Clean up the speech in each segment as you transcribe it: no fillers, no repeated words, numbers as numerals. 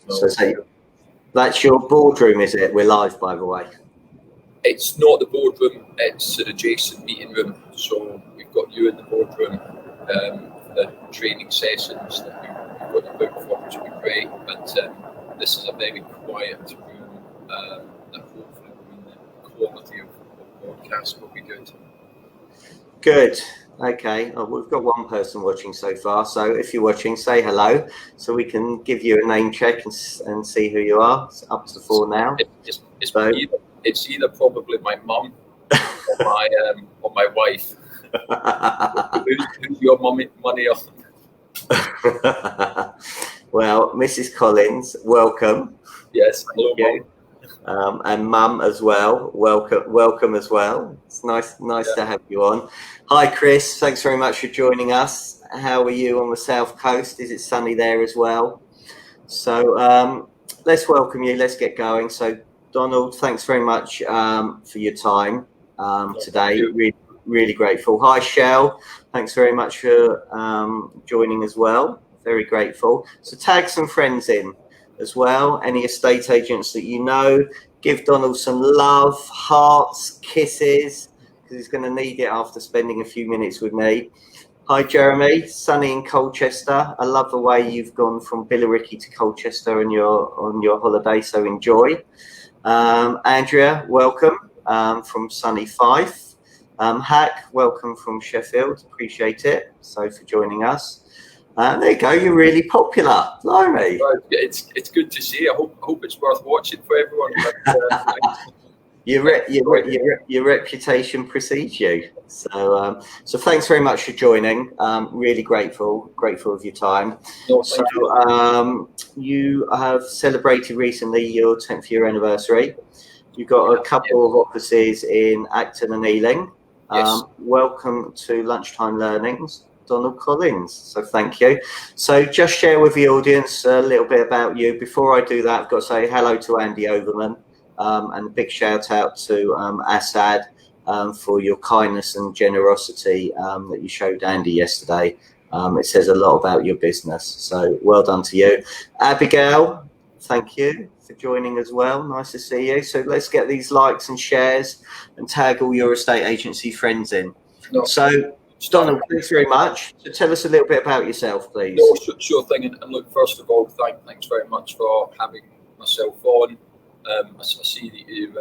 So that's your boardroom, is it? We're live, by the way. It's not the boardroom, it's an adjacent meeting room. So we've got you in the boardroom, the training sessions that we've got you booked for, which will be great. But this is a very quiet room that hopefully will mean the quality of broadcast will be good. Good. Okay. We've got one person watching so far. So if you're watching, say hello so we can give you a name check and see who you are. It's up to 4 now. It's either probably my mum or my wife. Who's your money on? Well, Mrs. Collins, welcome. Yes, hello, Mum. And Mum as well. Welcome as well. It's nice to have you on. Hi, Chris. Thanks very much for joining us. How are you on the South Coast? Is it sunny there as well? So let's welcome you. Let's get going. So Donald, thanks very much for your time today. Really grateful. Hi, Shell. Thanks very much for joining as well. Very grateful. So tag some friends in as well. Any estate agents that you know. Give Donald some love, hearts, kisses, because he's going to need it after spending a few minutes with me. Hi, Jeremy. Sunny in Colchester. I love the way you've gone from Billericay to Colchester on your holiday, so enjoy. Andrea, welcome from sunny Fife. Hack, welcome from Sheffield. Appreciate it. So for joining us. There you go. You're really popular. Blimey. It's good to see. I hope it's worth watching for everyone. But, your reputation precedes you. So thanks very much for joining. Really grateful of your time. No, you have celebrated recently your 10th year anniversary. You've got a couple of offices in Acton and Ealing. Yes. Welcome to Lunchtime Learnings, Donald Collins. So thank you. So just share with the audience a little bit about you. Before I do that, I've got to say hello to Andy Overman. And a big shout out to Assad for your kindness and generosity that you showed Andy yesterday. It says a lot about your business. So well done to you. Abigail, thank you for joining as well. Nice to see you. So let's get these likes and shares and tag all your estate agency friends in. No. So Donald, thanks very much. So tell us a little bit about yourself, please. No, sure thing. And look, first of all, thanks very much for having myself on. I see that you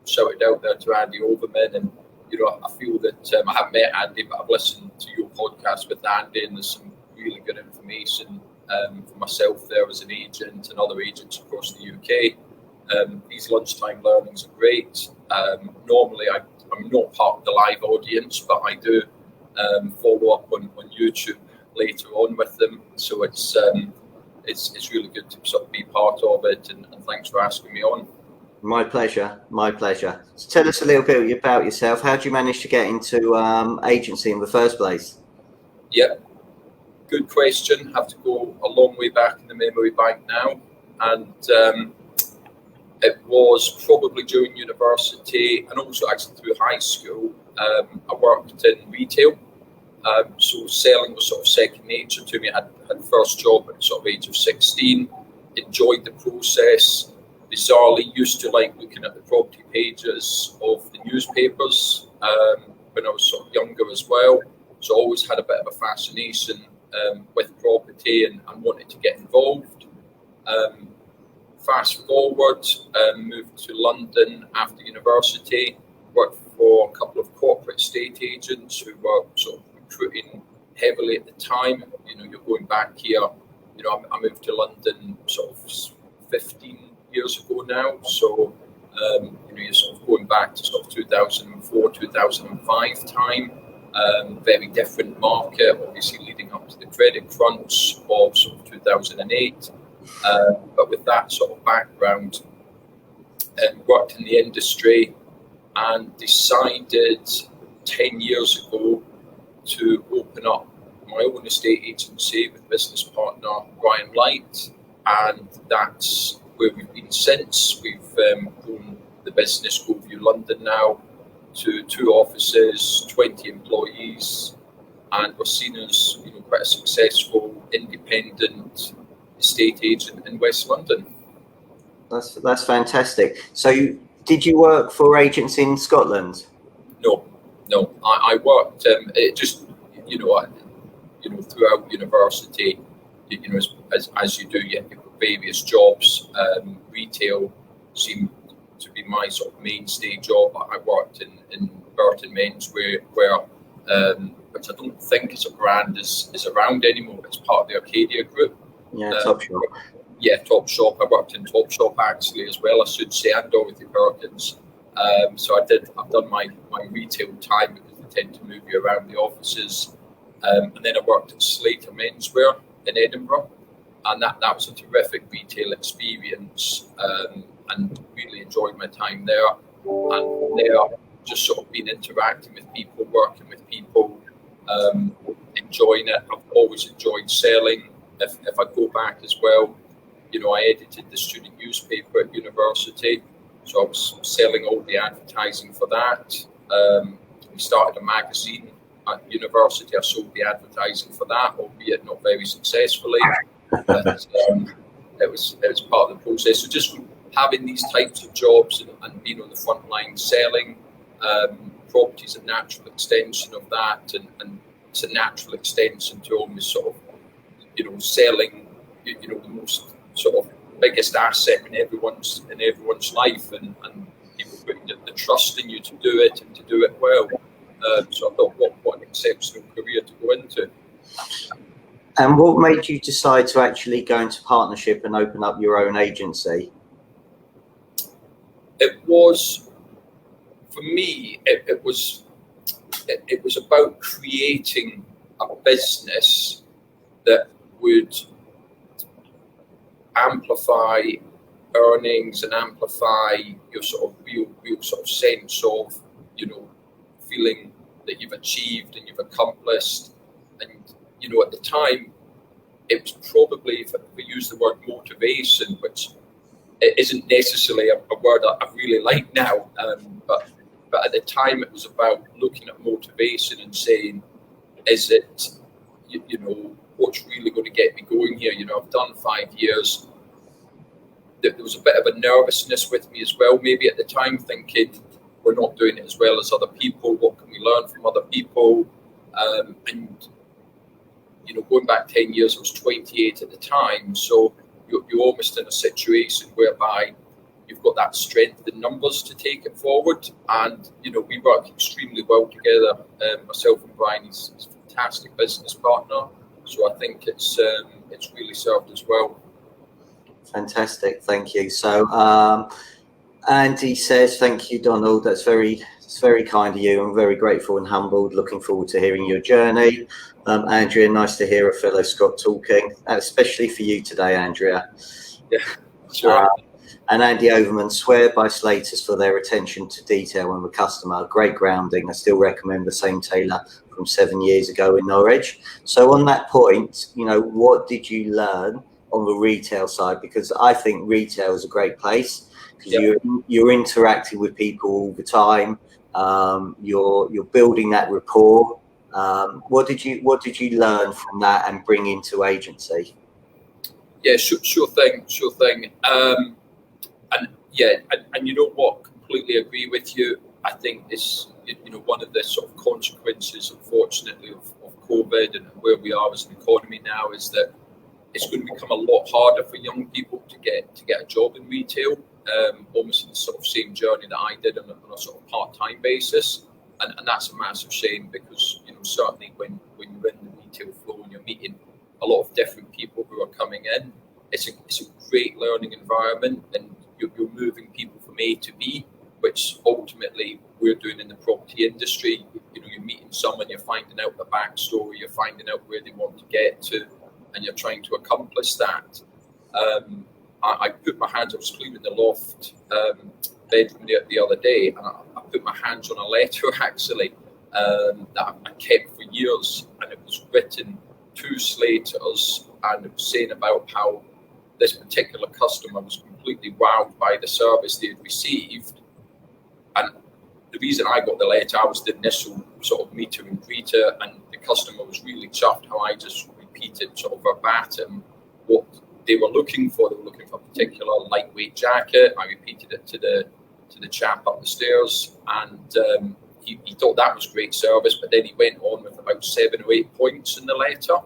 shouted out there to Andy Overman, and I feel that I haven't met Andy, but I've listened to your podcast with Andy, and there's some really good information for myself there as an agent and other agents across the UK. These lunchtime learnings are great. Normally, I'm not part of the live audience, but I do follow up on YouTube later on with them. So it's really good to sort of be part of it, and thanks for asking me on. My pleasure. So tell us a little bit about yourself. How did you manage to get into agency in the first place? Yeah, good question. Have to go a long way back in the memory bank now, and it was probably during university and also actually through high school. I worked in retail. So selling was sort of second nature to me. I had first job at the sort of age of 16, enjoyed the process, bizarrely used to like looking at the property pages of the newspapers when I was sort of younger as well. So always had a bit of a fascination with property and wanted to get involved. Fast forward, moved to London after university, worked for a couple of corporate estate agents who were sort of recruiting heavily at the time. You're going back here. I moved to London sort of 15 years ago now. So, you're sort of going back to sort of 2004, 2005 time. Very different market, obviously leading up to the credit crunch of sort of 2008. But with that sort of background, worked in the industry and decided 10 years ago to open up my own estate agency with business partner Brian Light, and that's where we've been since. We've grown the business Goview London now to 2 offices, 20 employees, and we're seen as quite a successful independent estate agent in West London. That's fantastic. So did you work for agents in Scotland? No. I worked it just throughout university. As you do, you have various jobs. Retail seemed to be my sort of mainstay job. I worked in Burton Menswear, which I don't think as a brand is around anymore. It's part of the Arcadia Group. Yeah, Topshop. Yeah, Topshop. I worked in Topshop actually as well, I should say, and Dorothy Perkins. So I've done my retail time because they tend to move you around the offices. And then I worked at Slater Menswear in Edinburgh, and that was a terrific retail experience, and really enjoyed my time there. And there, just sort of been interacting with people, working with people, enjoying it. I've always enjoyed selling. If I go back as well, I edited the student newspaper at university, so I was selling all the advertising for that. We started a magazine at university. I sold the advertising for that, albeit not very successfully. But it was part of the process. So just having these types of jobs and being on the front line selling, property is a natural extension of that, and it's a natural extension to almost sort of, selling, the most sort of biggest asset in everyone's life, and people putting the trust in you to do it and to do it well. So I thought, what an exceptional career to go into. And what made you decide to actually go into partnership and open up your own agency? It was, for me, it was about creating a business that would amplify earnings and amplify your sort of real sort of sense of, feeling that you've achieved and you've accomplished. And, at the time, it was probably, if we use the word motivation, which it isn't necessarily a word I really like now, but at the time it was about looking at motivation and saying, is it, what's really going to get me going here? I've done 5 years. There was a bit of a nervousness with me as well, maybe at the time, thinking we're not doing it as well as other people. What can we learn from other people? And going back 10 years, I was 28 at the time. So you're almost in a situation whereby you've got that strength in numbers to take it forward. And, we work extremely well together. Myself and Brian, he's a fantastic business partner. So I think it's really served us well. Fantastic, thank you. So Andy says, thank you, Donald. That's very kind of you. I'm very grateful and humbled. Looking forward to hearing your journey. Andrea, nice to hear a fellow Scot talking, especially for you today, Andrea. Yeah, sure. And Andy Overman, swear by Slaters for their attention to detail on the customer. Great grounding. I still recommend the same tailor from 7 years ago in Norwich. So on that point, what did you learn on the retail side? Because I think retail is a great place, because you're interacting with people all the time. You're building that rapport. What did you learn from that and bring into agency? Yeah, sure thing. And you know what? Completely agree with you. I think it's one of the sort of consequences, unfortunately, of COVID and where we are as an economy now is that it's going to become a lot harder for young people to get a job in retail, almost in the sort of same journey that I did on a sort of part-time basis, and that's a massive shame, because certainly when you're in the retail flow and you're meeting a lot of different people who are coming in, it's a great learning environment, and you're moving people from A to B, which ultimately we're doing in the property industry. You're meeting someone, you're finding out the backstory, you're finding out where they want to get to, and you're trying to accomplish that. I put my hands, I was cleaning the loft bedroom the other day, and I put my hands on a letter actually that I kept for years, and it was written to Slaters, and it was saying about how this particular customer was completely wowed by the service they had received. And the reason I got the letter, I was the initial sort of meter and greeter, and the customer was really chuffed how I just repeated sort of verbatim what they were looking for. They were looking for a particular lightweight jacket. I repeated it to the chap up the stairs, and he thought that was great service. But then he went on with about 7 or 8 points in the letter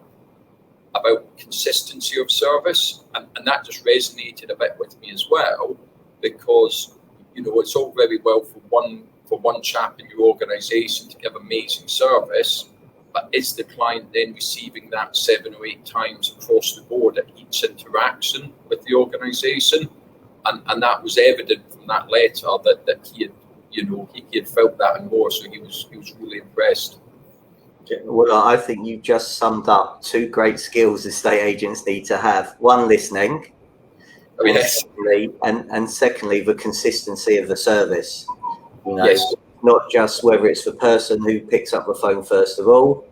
about consistency of service, and that just resonated a bit with me as well, because it's all very well for one chap in your organisation to give amazing service, but is the client then receiving that 7 or 8 times across the board at each interaction with the organisation? And that was evident from that letter that he had, he had felt that and more. So he was really impressed. Well, I think you just summed up 2 great skills estate agents need to have. One, listening. Oh, yes. And secondly, the consistency of the service. Yes. Not just whether it's the person who picks up the phone first of all,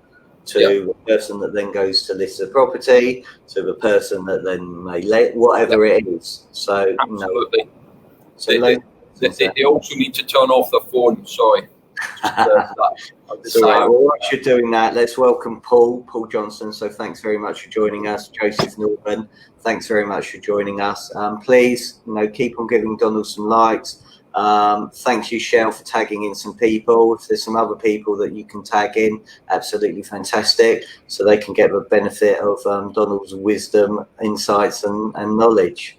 to the person that then goes to list the property, to the person that then may let, whatever it is. So, absolutely. They also need to turn off the phone. Sorry. So whilst you're doing that, let's welcome Paul Johnson. So thanks very much for joining us. Joseph Norman, thanks very much for joining us. Please, keep on giving Donald some likes. Thank you, Shell, for tagging in some people. If there's some other people that you can tag in, absolutely fantastic, so they can get the benefit of Donald's wisdom, insights, and knowledge.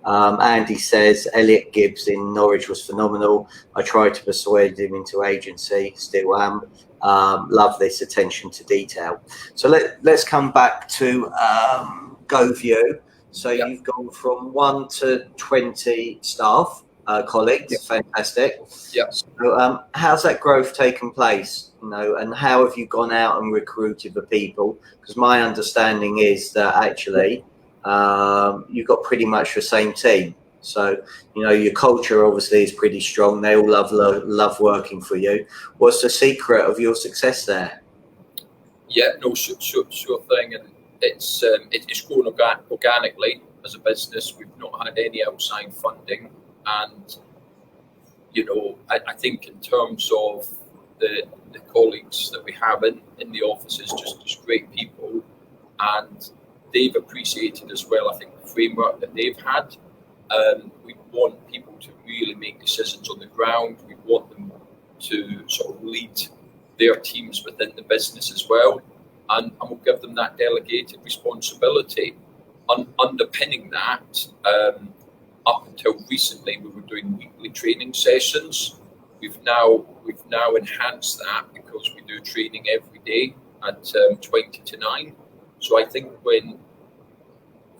Andy says Elliot Gibbs in Norwich was phenomenal. I tried to persuade him into agency, still am. Love this attention to detail. So let's come back to GoView. So you've gone from 1 to 20 staff, colleagues, fantastic. Yeah. So how's that growth taken place? And how have you gone out and recruited the people? Because my understanding is that actually you've got pretty much the same team. So, your culture obviously is pretty strong. They all love working for you. What's the secret of your success there? Yeah, no, sure thing. And it's grown organically as a business. We've not had any outside funding. And, I think in terms of the colleagues that we have in the offices, just great people. And they've appreciated as well, I think, the framework that they've had. We want people to really make decisions on the ground. We want them to sort of lead their teams within the business as well. And we'll give them that delegated responsibility. Underpinning that, up until recently, we were doing weekly training sessions. We've now enhanced that because we do training every day at 20 to 9. So I think when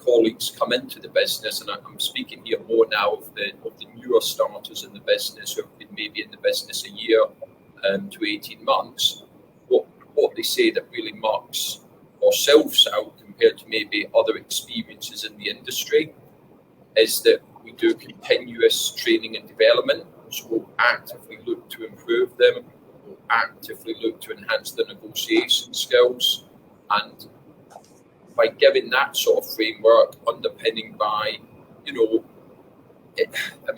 colleagues come into the business, and I'm speaking here more now of the newer starters in the business who have been maybe in the business a year to 18 months, what they say that really marks ourselves out compared to maybe other experiences in the industry is that we do continuous training and development. So we'll actively look to improve them, we'll actively look to enhance their negotiation skills, and by giving that sort of framework underpinning by,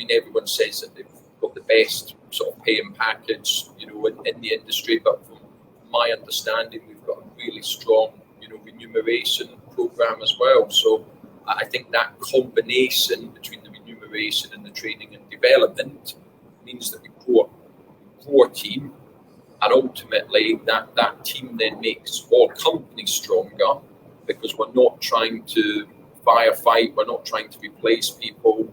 everyone says that they've got the best sort of pay and package, in the industry, but from my understanding, we've got a really strong, remuneration program as well. So I think that combination between the remuneration and the training and development means that we grow a team, and ultimately that team then makes our company stronger, because we're not trying to firefight, we're not trying to replace people.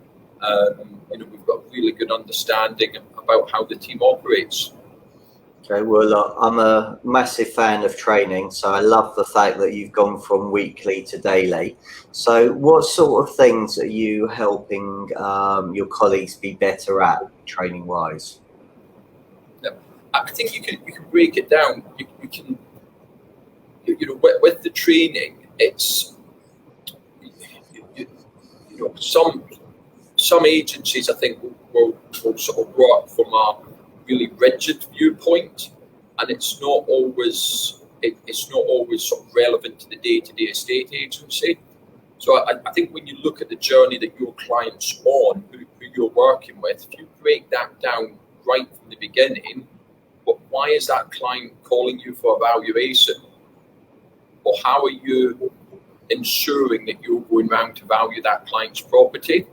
We've got a really good understanding about how the team operates. Okay, well, I'm a massive fan of training, so I love the fact that you've gone from weekly to daily. So what sort of things are you helping your colleagues be better at, training-wise? I think you can break it down. You can, with the training, it's, some agencies, I think, will sort of work from a really rigid viewpoint, and it's not always sort of relevant to the day-to-day estate agency. So I think when you look at the journey that your client's on, who you're working with, if you break that down right from the beginning, but why is that client calling you for evaluation? Or how are you ensuring that you're going round to value that client's property.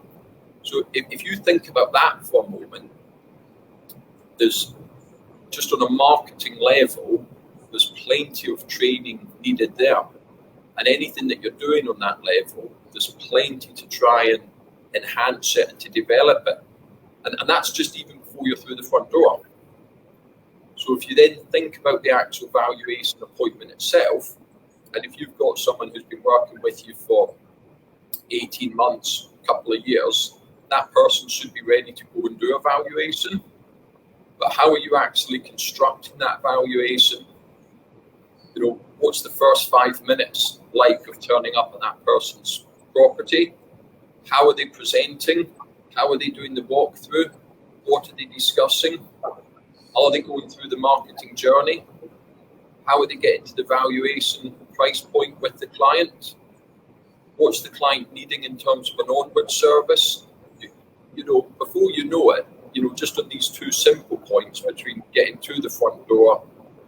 So if you think about that for a moment, there's just on a marketing level, there's plenty of training needed there. And anything that you're doing on that level, there's plenty to try and enhance it and to develop it. And that's just even before you're through the front door. So if you then think about the actual valuation appointment itself, and if you've got someone who's been working with you for 18 months, a couple of years, that person should be ready to go and do a valuation. But how are you actually constructing that valuation? You know, what's the first 5 minutes like of turning up on that person's property? How are they presenting? How are they doing the walkthrough? What are they discussing? Are they going through the marketing journey? How are they getting to the valuation price point with the client? What's the client needing in terms of an onward service? You know, before you know it, you know, just on these two simple points between getting to the front door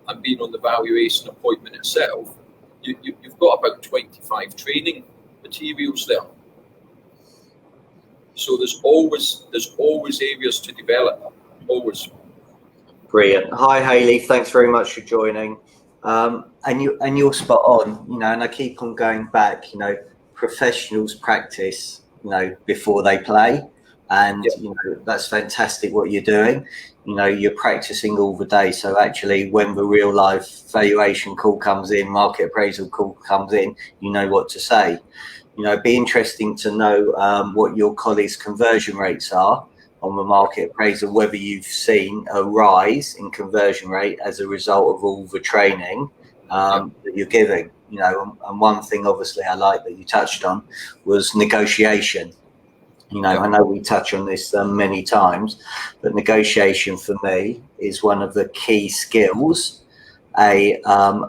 and being on the valuation appointment itself, you've got about 25 training materials there. So there's always areas to develop, always. Brilliant. Hi, Hayley. Thanks very much for joining. And you're spot on. You know, and I keep on going back. You know, professionals practice, you know, before they play, and you know, that's fantastic what you're doing. You know, you're practicing all the day. So actually, when the real life valuation call comes in, market appraisal call comes in, you know what to say. You know, it'd be interesting to know what your colleagues' conversion rates are on the market appraisal, whether you've seen a rise in conversion rate as a result of all the training that you're giving. You know, and one thing obviously I like that you touched on was negotiation. You know, I know we touch on this many times, but negotiation for me is one of the key skills a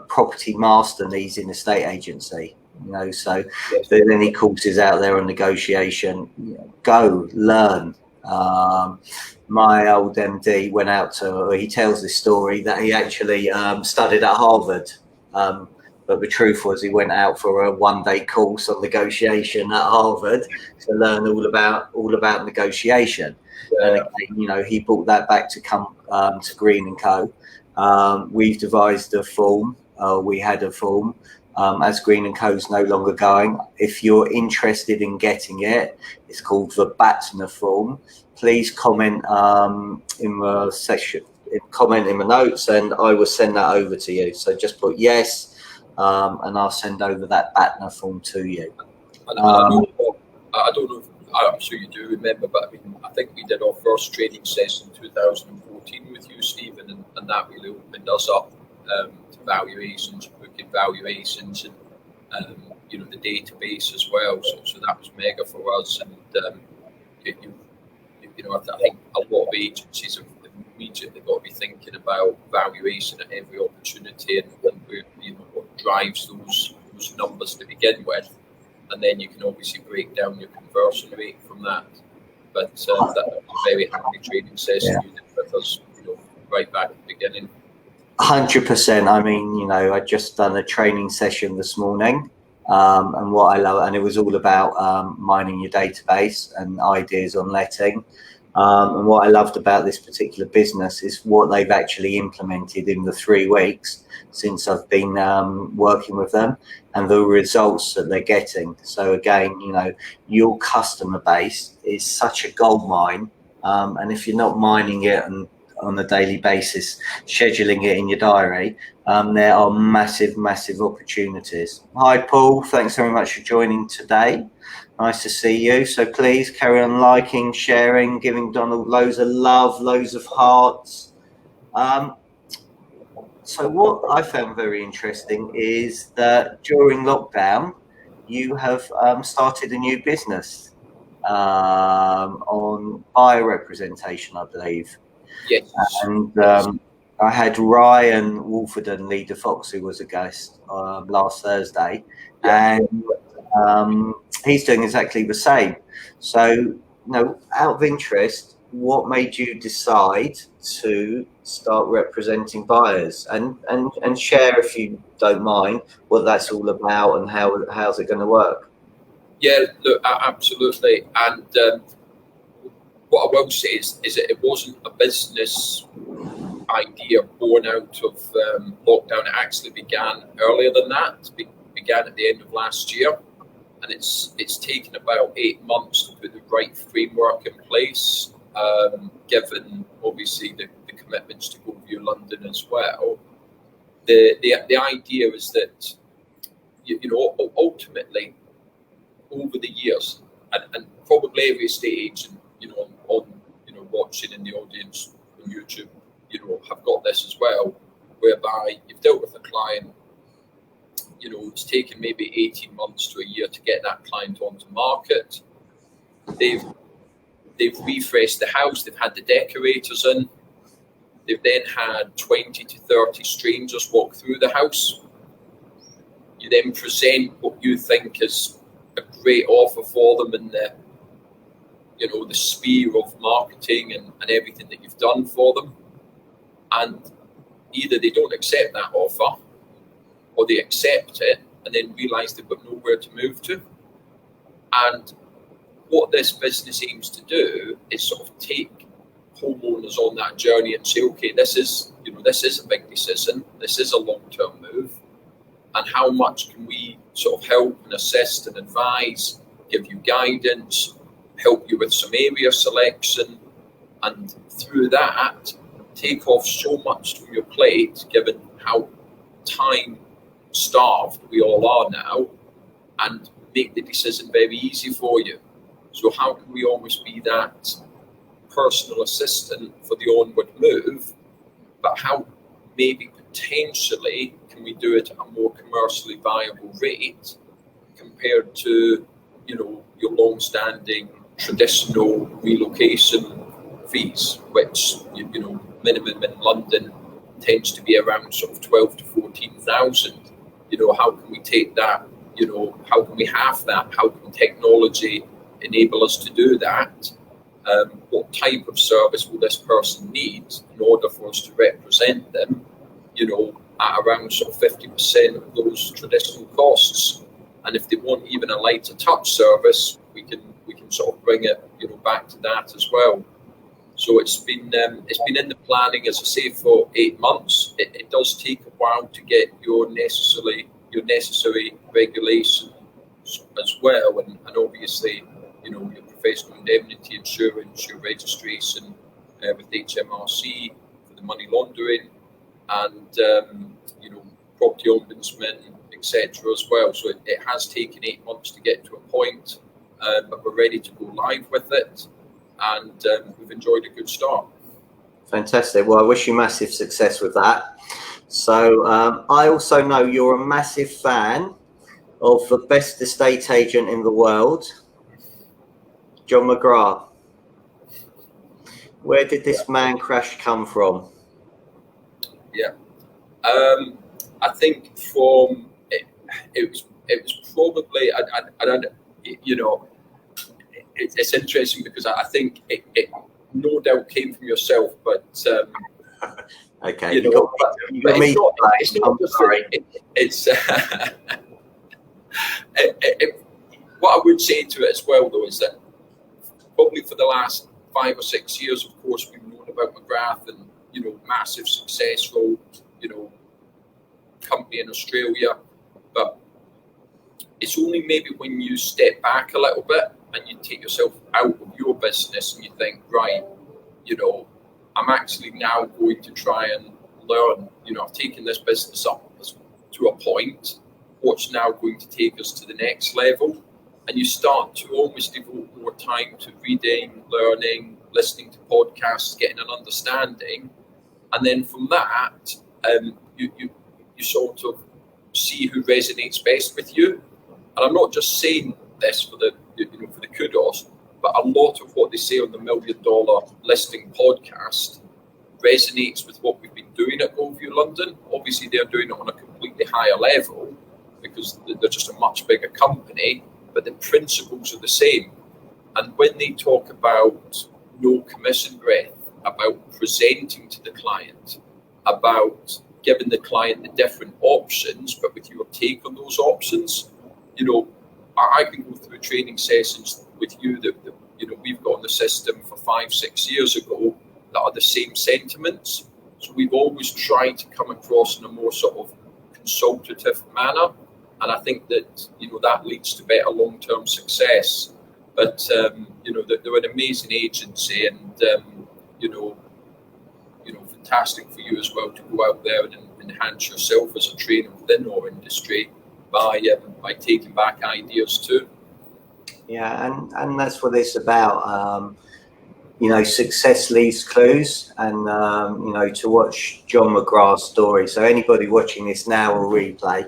property master needs in a estate agency. You know, so if there's any courses out there on negotiation, you know, go learn. My old MD went out to, he tells this story that he actually studied at Harvard. But the truth was he went out for a one-day course on negotiation at Harvard to learn all about negotiation. And again, you know, he brought that back to come to Green & Co. We've devised a form. We had a form. As Green & Co.'s no longer going, if you're interested in getting it, it's called the BATNA form. Please comment in the section, comment in the notes, and I will send that over to you. So just put yes, and I'll send over that BATNA form to you. I don't know if, I'm sure you do remember, but I mean, I think we did our first training session in 2014 with you, Stephen, and that really opened us up to valuations, booking valuations, and you know, the database as well. So that was mega for us, and you know, I think a lot of agencies have immediately got to be thinking about valuation at every opportunity, and where, you know, what drives those numbers to begin with, and then you can obviously break down your conversion rate from that. But that was a very happy training session you did with us, you know, right back at the beginning. 100%. I mean, you know, I just done a training session this morning, and what I love, and it was all about mining your database and ideas on letting. And what I loved about this particular business is what they've actually implemented in the 3 weeks since I've been working with them, and the results that they're getting. So again, you know, your customer base is such a gold mine, and if you're not mining it and on a daily basis, scheduling it in your diary, there are massive opportunities. Hi Paul, thanks very much for joining today. Nice to see you. So please carry on liking, sharing, giving Donald loads of love, loads of hearts. So what I found very interesting is that during lockdown, you have started a new business on buyer representation, I believe. Yes. And I had Ryan Wolforden, Leader Fox, who was a guest last Thursday, and he's doing exactly the same. So, you know, out of interest, what made you decide to start representing buyers, and share, if you don't mind, what that's all about and how's it going to work? Yeah, look, absolutely. And what I will say is that it wasn't a business idea born out of lockdown. It actually began earlier than that. It began at the end of last year, and it's taken about 8 months to put the right framework in place, given obviously the commitments to Go View London as well. The idea is that you know, ultimately over the years, and probably every estate agent, you know, on watching in the audience on YouTube, you know, have got this as well, whereby you've dealt with a client, you know, it's taken maybe 18 months to a year to get that client onto market. They've refreshed the house, they've had the decorators in, they've then had 20 to 30 strangers walk through the house. You then present what you think is a great offer for them in the, you know, the sphere of marketing and everything that you've done for them. And either they don't accept that offer, or they accept it and then realise they've got nowhere to move to. And what this business aims to do is sort of take homeowners on that journey and say, okay, this is a big decision, this is a long-term move, and how much can we sort of help and assist and advise, give you guidance, help you with some area selection, and through that take off so much from your plate, given how time starved we all are now, and make the decision very easy for you. So how can we always be that personal assistant for the onward move, but how maybe potentially can we do it at a more commercially viable rate compared to, you know, your long-standing traditional relocation fees, which, you know, minimum in London tends to be around sort of 12 to 14,000. You know, how can we take that? You know, how can we halve that? How can technology enable us to do that? What type of service will this person need in order for us to represent them, you know, at around sort of 50% of those traditional costs? And if they want even a lighter touch service, we can sort of bring it, you know, back to that as well. So it's been in the planning, as I say, for 8 months. It does take a while to get your necessary regulations as well, and obviously, you know, your professional indemnity insurance, your registration with HMRC for the money laundering, and you know, property ombudsman, etc. as well. So it has taken 8 months to get to a point, but we're ready to go live with it, and we've enjoyed a good start. Fantastic. Well, I wish you massive success with that. So I also know you're a massive fan of the best estate agent in the world, John McGrath. Where did this man crush come from? Yeah, I think from it was probably I don't, you know, it's interesting because I think it no doubt came from yourself, but okay, you know, it's not just sorry. It's what I would say to it as well, though, is that probably for the last 5 or 6 years, of course, we've known about McGrath and, you know, massive, successful, you know, company in Australia. But it's only maybe when you step back a little bit and you take yourself out of your business and you think, right, you know, I'm actually now going to try and learn, you know, I've taken this business up to a point, what's now going to take us to the next level? And you start to almost devote more time to reading, learning, listening to podcasts, getting an understanding. And then from that, you sort of see who resonates best with you. And I'm not just saying this for the, you know, for the kudos, but a lot of what they say on the $1 Million Listing podcast resonates with what we've been doing at Go View London. Obviously, they're doing it on a completely higher level because they're just a much bigger company, but the principles are the same. And when they talk about no commission breath, about presenting to the client, about giving the client the different options, but with your take on those options. You know, I can go through training sessions with you that you know, we've got on the system for 5-6 years ago that are the same sentiments. So we've always tried to come across in a more sort of consultative manner, and I think that, you know, that leads to better long-term success. But you know, they're an amazing agency, and you know, fantastic for you as well to go out there and enhance yourself as a trainer within our industry by taking back ideas too. Yeah, and that's what it's about. You know, success leaves clues, and you know, to watch John McGrath's story. So anybody watching this now or replay,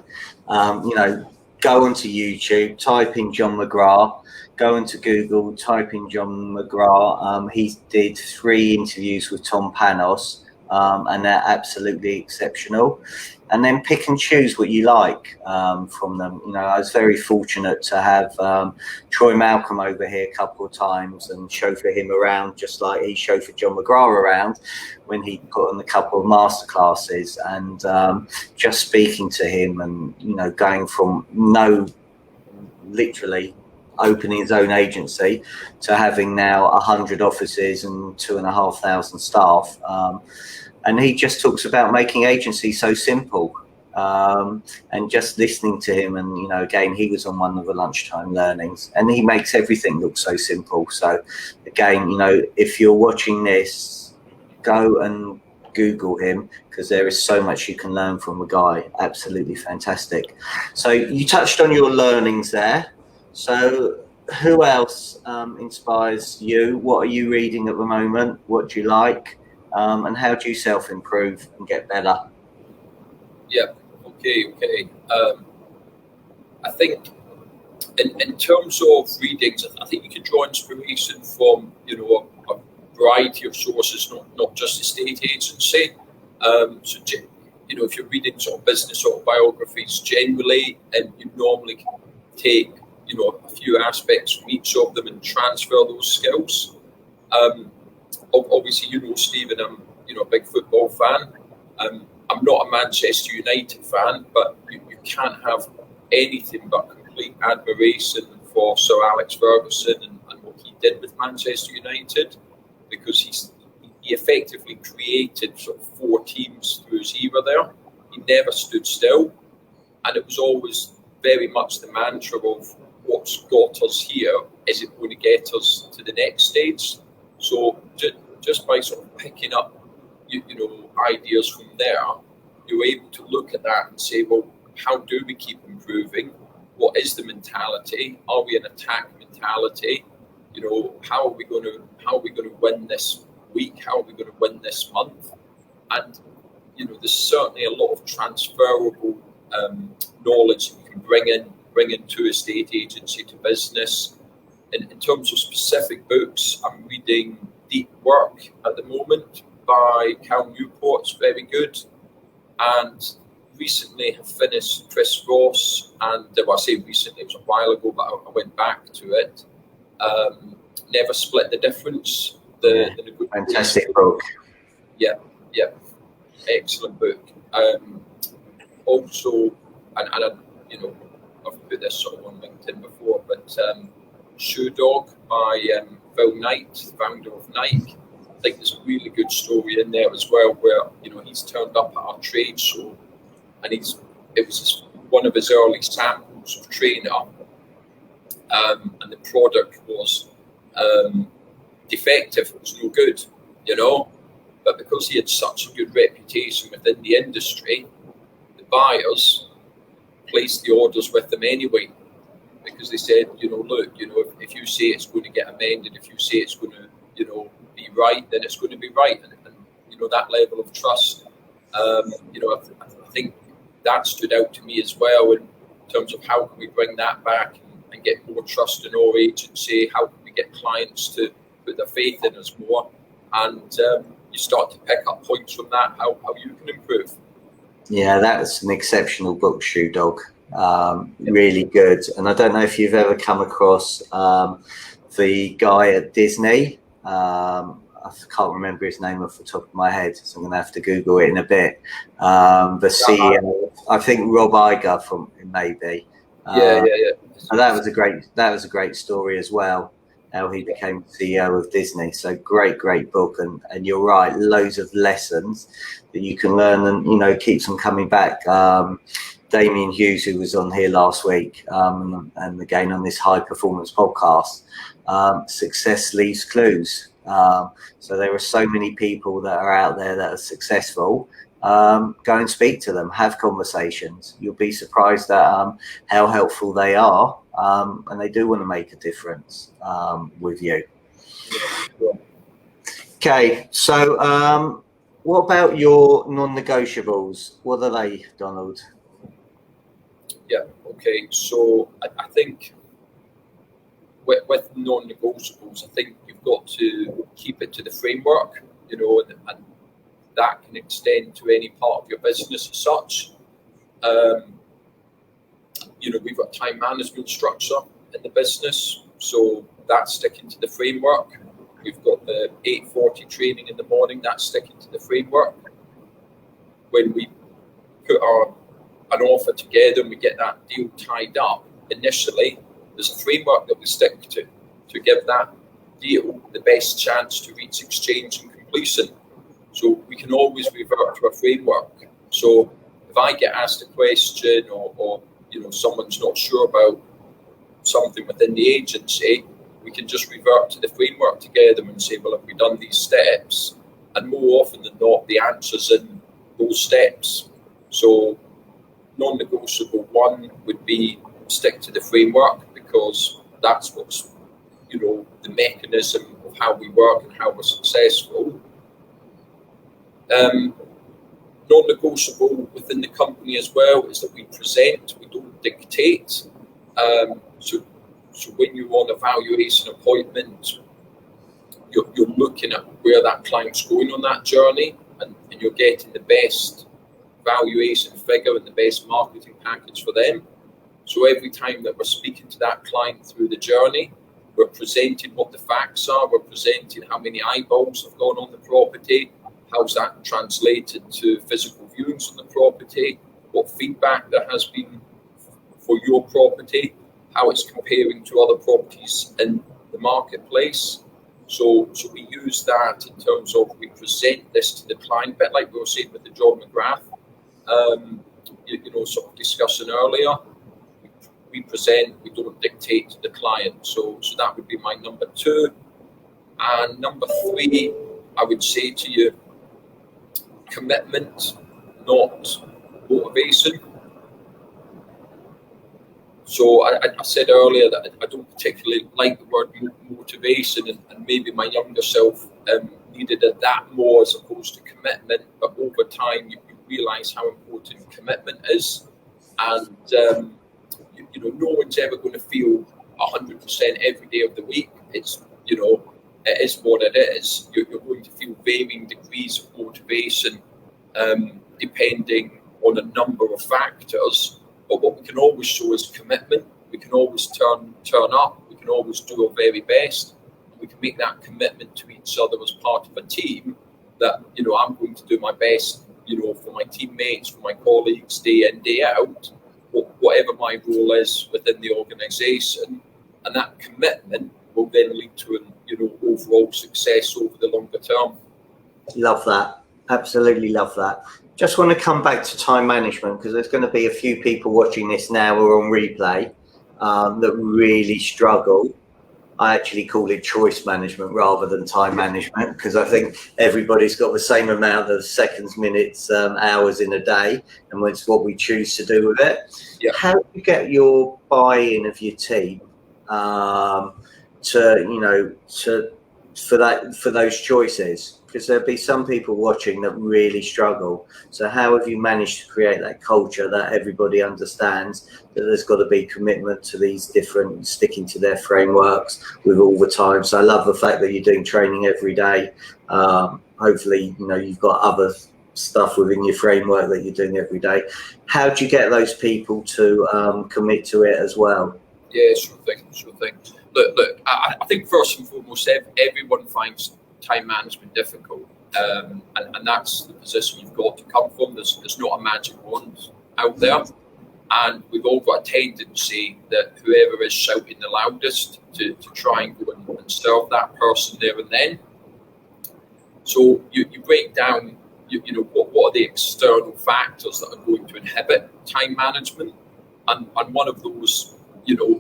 you know, go onto YouTube, type in John McGrath, go into Google, type in John McGrath. He did 3 interviews with Tom Panos, and they're absolutely exceptional. And then pick and choose what you like from them. You know, I was very fortunate to have Troy Malcolm over here a couple of times and chauffeur him around, just like he chauffeured John McGrath around when he put on a couple of masterclasses. And just speaking to him, and you know, going from literally opening his own agency to having now 100 offices and 2,500 staff. And he just talks about making agency so simple, and just listening to him. And, you know, again, he was on one of the lunchtime learnings, and he makes everything look so simple. So again, you know, if you're watching this, go and Google him, because there is so much you can learn from the guy. Absolutely fantastic. So you touched on your learnings there. So who else inspires you? What are you reading at the moment? What do you like? And how do you self-improve and get better? Yeah, okay. I think in terms of readings, I think you can draw inspiration from, you know, a variety of sources, not just estate agency. So, you know, if you're reading sort of business autobiographies generally, and you normally can take, you know, a few aspects from each of them and transfer those skills. Obviously, you know, Stephen, I'm, you know, a big football fan. I'm not a Manchester United fan, but you can't have anything but complete admiration for Sir Alex Ferguson and what he did with Manchester United, because he effectively created sort of 4 teams through his era there. He never stood still, and it was always very much the mantra of what's got us here, is it going to get us to the next stage? So just by sort of picking up, you know, ideas from there, you're able to look at that and say, well, how do we keep improving? What is the mentality? Are we an attack mentality? You know, how are we going to win this week? How are we going to win this month? And you know, there's certainly a lot of transferable knowledge that you can bring into a estate agency to business. In terms of specific books, I'm reading Deep Work at the moment by Cal Newport. It's very good. And recently have finished Chris Ross, and well, I say recently, it was a while ago, but I went back to it. Never Split the Difference. Fantastic book. Yeah. Excellent book. Also, and you know, I've put this sort of on LinkedIn before, but Shoe Dog by Phil Knight, founder of Nike. I think there's a really good story in there as well, where, you know, he's turned up at our trade show, and it was one of his early samples of trainer, and the product was defective. It was no good, you know. But because he had such a good reputation within the industry, the buyers placed the orders with them anyway, because they said, you know, look, you know, if you say it's going to get amended, if you say it's going to, you know, be right, then it's going to be right. And you know, that level of trust, you know, I think that stood out to me as well in terms of how can we bring that back and get more trust in our agency? How can we get clients to put their faith in us more? And you start to pick up points from that, how you can improve. Yeah, that's an exceptional book, Shoe Dog. Really good. And I don't know if you've ever come across the guy at Disney. I can't remember his name off the top of my head, so I'm going to have to Google it in a bit. The CEO, I think Rob Iger from maybe. Yeah. And that was a great story as well, how he became CEO of Disney. So great book, and you're right, loads of lessons that you can learn, and keeps on coming back. Damien Hughes, who was on here last week, and again on this high performance podcast, success leaves clues. So there are so many people that are out there that are successful. Go and speak to them, have conversations. You'll be surprised at how helpful they are, and they do want to make a difference with you. Okay, so what about your non-negotiables? What are they, Donald? Yeah, okay, so I think with non-negotiables, I think you've got to keep it to the framework, and that can extend to any part of your business as such. We've got time management structure in the business, so that's sticking to the framework. We've got the 8:40 training in the morning, that's sticking to the framework. When we put an offer together and we get that deal tied up, initially, there's a framework that we stick to give that deal the best chance to reach exchange and completion. So we can always revert to a framework. So if I get asked a question or someone's not sure about something within the agency, we can just revert to the framework together and say, well, have we done these steps? And more often than not, the answer's in those steps. So non-negotiable one would be stick to the framework, because that's what's, the mechanism of how we work and how we're successful. Non-negotiable within the company as well is that we present, we don't dictate. So when you're on a valuation appointment, you're looking at where that client's going on that journey, and you're getting the best valuation figure and the best marketing package for them. So every time that we're speaking to that client through the journey, we're presenting what the facts are, we're presenting how many eyeballs have gone on the property, how's that translated to physical viewings on the property, what feedback there has been for your property, how it's comparing to other properties in the marketplace. So we use that in terms of we present this to the client, a bit like we were saying with the John McGrath, sort of discussion earlier. We present, we don't dictate to the client. So that would be my number 2. And number 3, I would say to you, commitment, not motivation. So I said earlier that I don't particularly like the word motivation, and maybe my younger self needed that more as opposed to commitment. But over time, you realise how important commitment is, and no one's ever going to feel 100% every day of the week. It's it is what it is. You're going to feel varying degrees of motivation, depending on a number of factors. But what we can always show is commitment. We can always turn up. We can always do our very best. We can make that commitment to each other as part of a team. That I'm going to do my best, for my teammates, for my colleagues, day in, day out, whatever my role is within the organisation, and that commitment will then lead to an overall success over the longer term. Love that. Absolutely love that. Just want to come back to time management, because there's going to be a few people watching this now or on replay that really struggle. I actually call it choice management rather than time management, because I think everybody's got the same amount of seconds, minutes, hours in a day, and it's what we choose to do with it. Yeah. How do you get your buy-in of your team for those choices? Because there'll be some people watching that really struggle. So how have you managed to create that culture that everybody understands that there's got to be commitment to these different, sticking to their frameworks with all the time? So I love the fact that you're doing training every day. Hopefully, you've got other stuff within your framework that you're doing every day. How do you get those people to commit to it as well? Yeah, sure thing. Look. I think first and foremost, everyone finds time management difficult, and that's the position you've got to come from. There's not a magic wand out there, and we've all got a tendency that whoever is shouting the loudest to try and go and serve that person there and then. So you break down, what are the external factors that are going to inhibit time management, and one of those,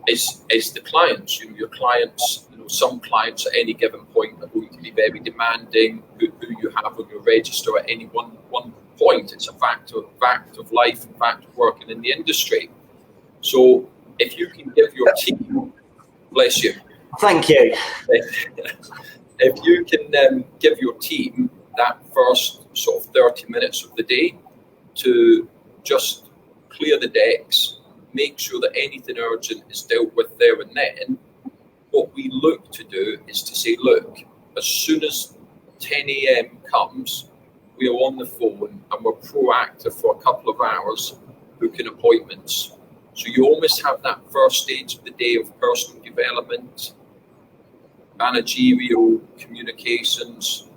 is the clients. Your clients, some clients at any given point are going to be very demanding. Who you have on your register at any one point, it's a fact of life, and fact of working in the industry. So if you can give your team, bless you, thank you. If you can give your team that first sort of 30 minutes of the day to just clear the decks, make sure that anything urgent is dealt with there and then, what we look to do is to say, look, as soon as 10 a.m. comes, we are on the phone and we're proactive for a couple of hours booking appointments. So you almost have that first stage of the day of personal development, managerial communications.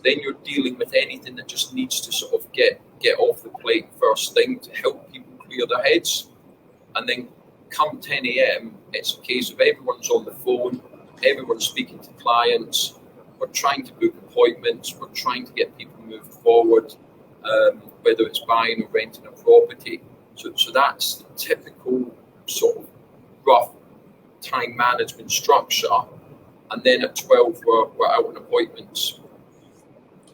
Then you're dealing with anything that just needs to sort of get off the plate first thing to help people clear their heads. And then come 10 a.m., it's a case of everyone's on the phone, everyone's speaking to clients, we're trying to book appointments, we're trying to get people moved forward, whether it's buying or renting a property. So that's the typical sort of rough time management structure. And then at 12, we're out on appointments.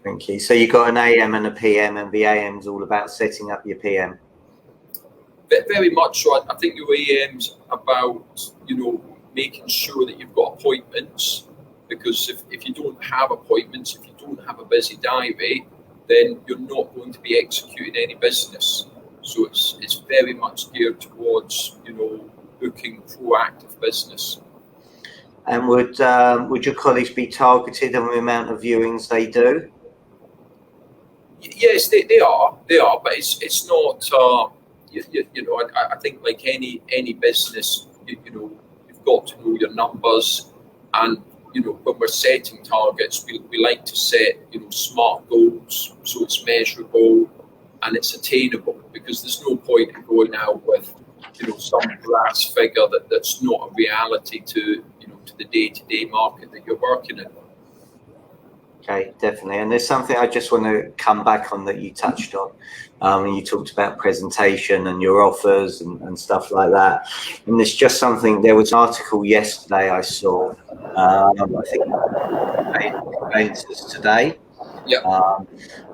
Thank you. So you've got an AM and a PM, and the AM's all about setting up your PM. Very much so. I think your AM's about, making sure that you've got appointments, because if you don't have appointments, if you don't have a busy diary, then you're not going to be executing any business. So it's very much geared towards, booking proactive business. And would your colleagues be targeted on the amount of viewings they do? Yes, they are, but it's not. I think like any business, you've got to know your numbers, and when we're setting targets, we like to set smart goals, so it's measurable and it's attainable, because there's no point in going out with some brass figure that's not a reality to the day-to-day market that you're working in. Okay, definitely. And there's something I just want to come back on that you touched on. And you talked about presentation and your offers and stuff like that. And there's just something, there was an article yesterday I saw, I think today,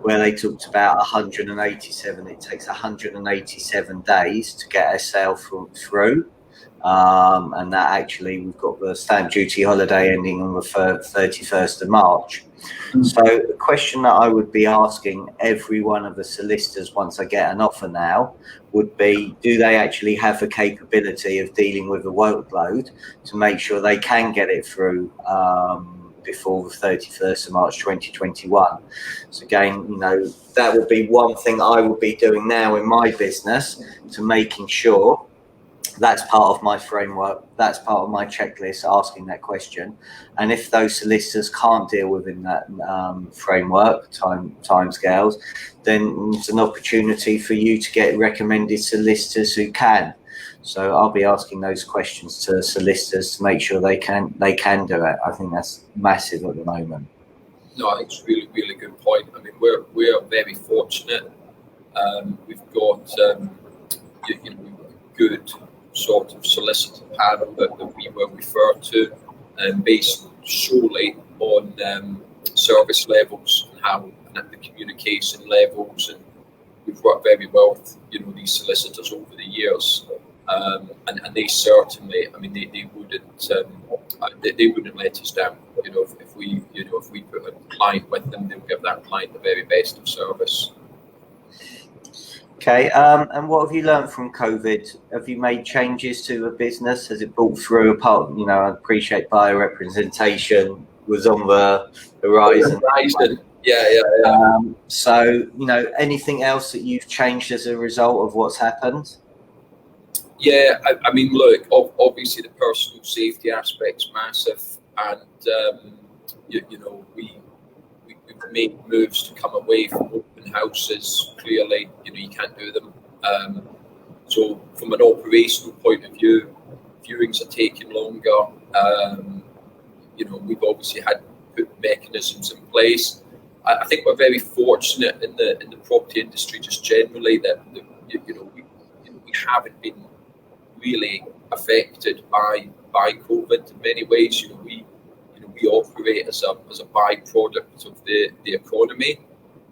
where they talked about 187. It takes 187 days to get a sale through. And that actually, we've got the stamp duty holiday ending on the 31st of March. So the question that I would be asking every one of the solicitors once I get an offer now would be, do they actually have the capability of dealing with the workload to make sure they can get it through before the 31st of March 2021? So again, that would be one thing I would be doing now in my business, to making sure that's part of my framework, that's part of my checklist, asking that question. And if those solicitors can't deal within that framework, time scales, then it's an opportunity for you to get recommended solicitors who can. So I'll be asking those questions to solicitors to make sure they can do it. I think that's massive at the moment. No, I think it's a really, really good point. I mean, we're very fortunate. We've got good sort of solicitor panel that we will refer to, based solely on service levels and how the communication levels, and we've worked very well with these solicitors over the years, and they certainly, I mean, they wouldn't let us down. If we put a client with them, they'll give that client the very best of service. Okay, and what have you learned from COVID? Have you made changes to the business? Has it brought through I appreciate buyer representation was on the horizon. Yeah. So, anything else that you've changed as a result of what's happened? Yeah, I mean, look, obviously the personal safety aspect's massive, and you know, we've made moves to come away from open houses. Clearly, you know, you can't do them. So from an operational point of view, viewings are taking longer. You know, we've obviously had put mechanisms in place. I think we're very fortunate in the property industry just generally that you know, we haven't been really affected by COVID in many ways. You know, we operate as a byproduct of the economy,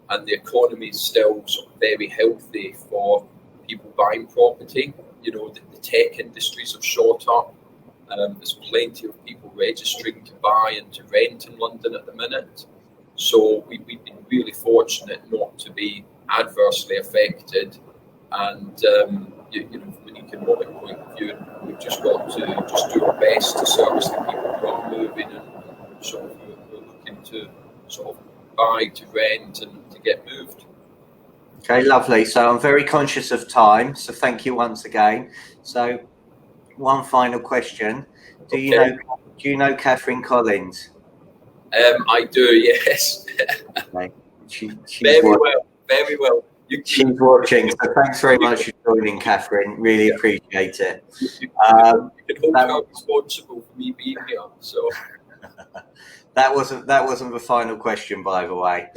and the economy is still sort of very healthy for people buying property. You know, the tech industries have shot up. There's plenty of people registering to buy and to rent in London at the minute. So we've been really fortunate not to be adversely affected. And you know, from an economic point of view, we've just got to just do our best to service the people who are moving and sort of who are looking to sort of buy, to rent, and to get moved. Okay, lovely. So I'm very conscious of time, so thank you once again. So one final question: Do you know Catherine Collins? I do, yes. Okay. She's very watching. well. She's watching. So thanks very much for joining, Catherine. Really appreciate it. You can hold her responsible for me being here. So that wasn't the final question, by the way.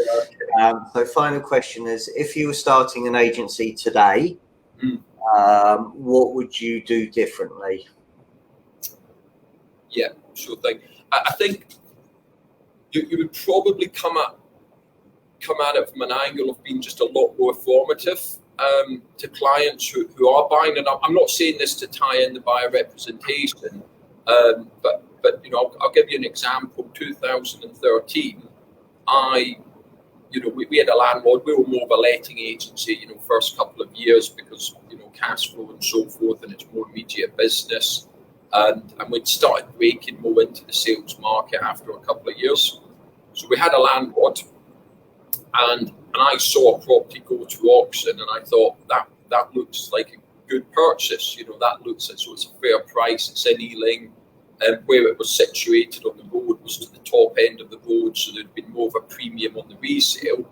Okay. So final question is: if you were starting an agency today, what would you do differently? Yeah, sure thing. I think you would probably come at it from an angle of being just a lot more formative to clients who are buying. And I'm not saying this to tie in the buyer representation, but you know, I'll give you an example. 2013, we had a landlord. We were more of a letting agency, you know, first couple of years because, you know, cash flow and so forth, and it's more immediate business. And we'd started breaking more into the sales market after a couple of years. So we had a landlord, and I saw a property go to auction, and I thought that looks like a good purchase. You know, that looks as though it's a fair price. It's in Ealing, and where it was situated on the road was to the top end of the road, so there'd been more of a premium on the resale.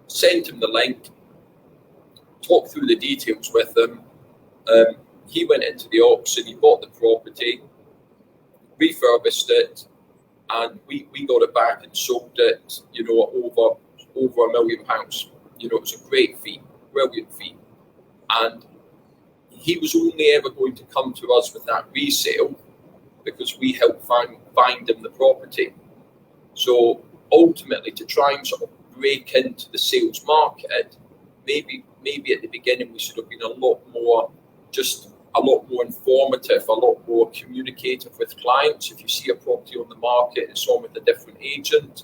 Sent him the link, talked through the details with him. He went into the auction, he bought the property, refurbished it, and we got it back and sold it, you know, over £1 million. You know, it was a great fee, brilliant fee. And he was only ever going to come to us with that resale because we helped find him the property. So ultimately, to try and sort of break into the sales market, maybe at the beginning we should have been a lot more informative, a lot more communicative with clients. If you see a property on the market, it's on with a different agent,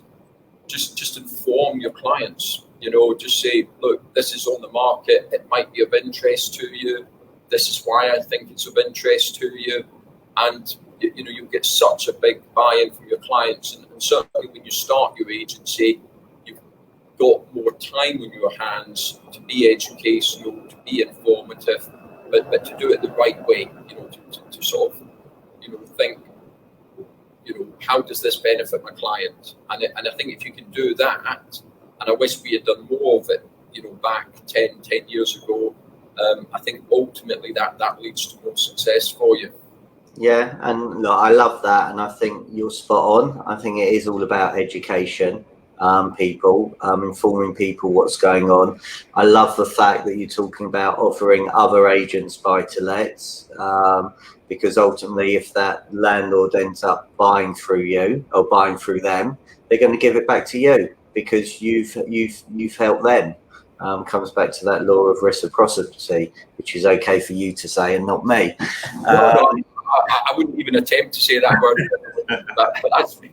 just inform your clients. You know, just say, look, this is on the market. It might be of interest to you. This is why I think it's of interest to you. And, you know, you get such a big buy-in from your clients. And certainly when you start your agency, you've got more time on your hands to be educational, to be informative, but to do it the right way, you know, to sort of, you know, think, you know, how does this benefit my client? And I think if you can do that, and I wish we had done more of it, you know, back 10 years ago, I think ultimately that leads to more success for you. Yeah, and look, I love that, and I think you're spot on. I think it is all about education. Informing people what's going on. I love the fact that you're talking about offering other agents buy-to-lets, because ultimately if that landlord ends up buying through you or buying through them, they're going to give it back to you because you've helped them. Comes back to that law of reciprocity, which is okay for you to say and not me. I wouldn't even attempt to say that word, but that's me.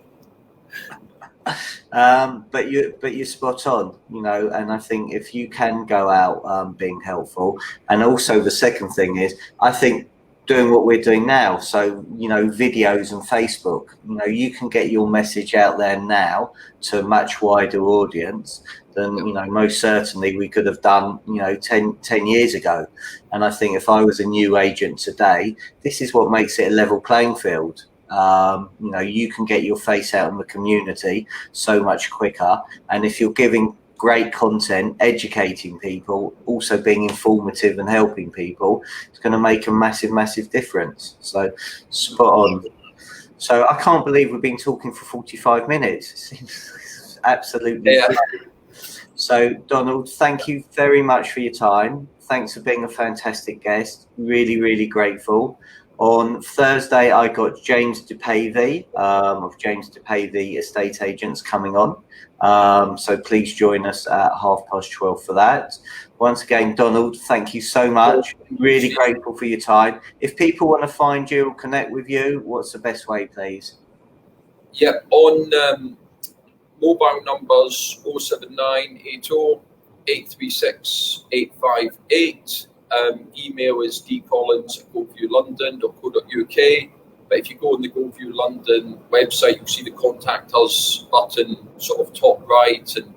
But you're spot on, you know, and I think if you can go out being helpful, and also the second thing is, I think doing what we're doing now. So, you know, videos and Facebook, you know, you can get your message out there now to a much wider audience than, you know, most certainly we could have done, you know, 10 years ago. And I think if I was a new agent today, this is what makes it a level playing field. You know, you can get your face out in the community so much quicker. And if you're giving great content, educating people, also being informative and helping people, it's going to make a massive difference. So spot on. So I can't believe we've been talking for 45 minutes. It seems absolutely brilliant. So Donald, thank you very much for your time. Thanks for being a fantastic guest. Really grateful. On Thursday, I got James DePavey of James DePavey Estate Agents coming on. So please join us at 12:30 for that. Once again, Donald, thank you so much. Really grateful for your time. If people want to find you or connect with you, what's the best way, please? Yeah, on mobile numbers 07980 836 858. Email is dcollins@goviewlondon.co.uk. But if you go on the Go View London website, you'll see the contact us button sort of top right, and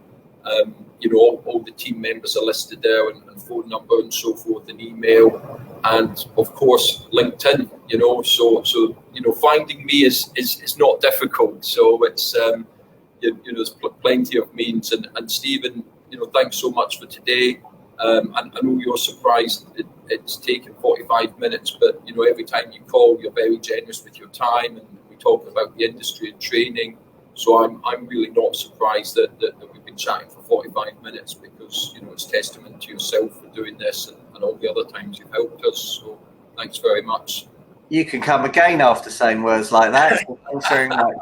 you know, all the team members are listed there, and phone number and so forth, and email, and of course LinkedIn. You know, so you know, finding me is not difficult. So it's you know, there's plenty of means. And Stephen, you know, thanks so much for today. And I know you're surprised it's taken 45 minutes, but you know, every time you call, you're very generous with your time, and we talk about the industry and training. So I'm really not surprised that we've been chatting for 45 minutes, because you know, it's testament to yourself for doing this, and all the other times you've helped us. So thanks very much. You can come again after saying words like that. So thanks very much.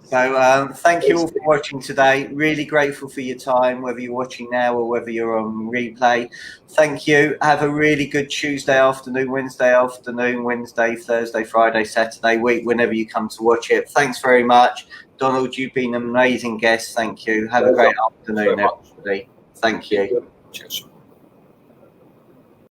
So thank you all for watching today. Really grateful for your time, whether you're watching now or whether you're on replay. Thank you. Have a really good Tuesday afternoon, Wednesday, Thursday, Friday, Saturday week, whenever you come to watch it. Thanks very much. Donald, you've been an amazing guest. Thank you. Have a great afternoon, everybody. Thank you. Cheers.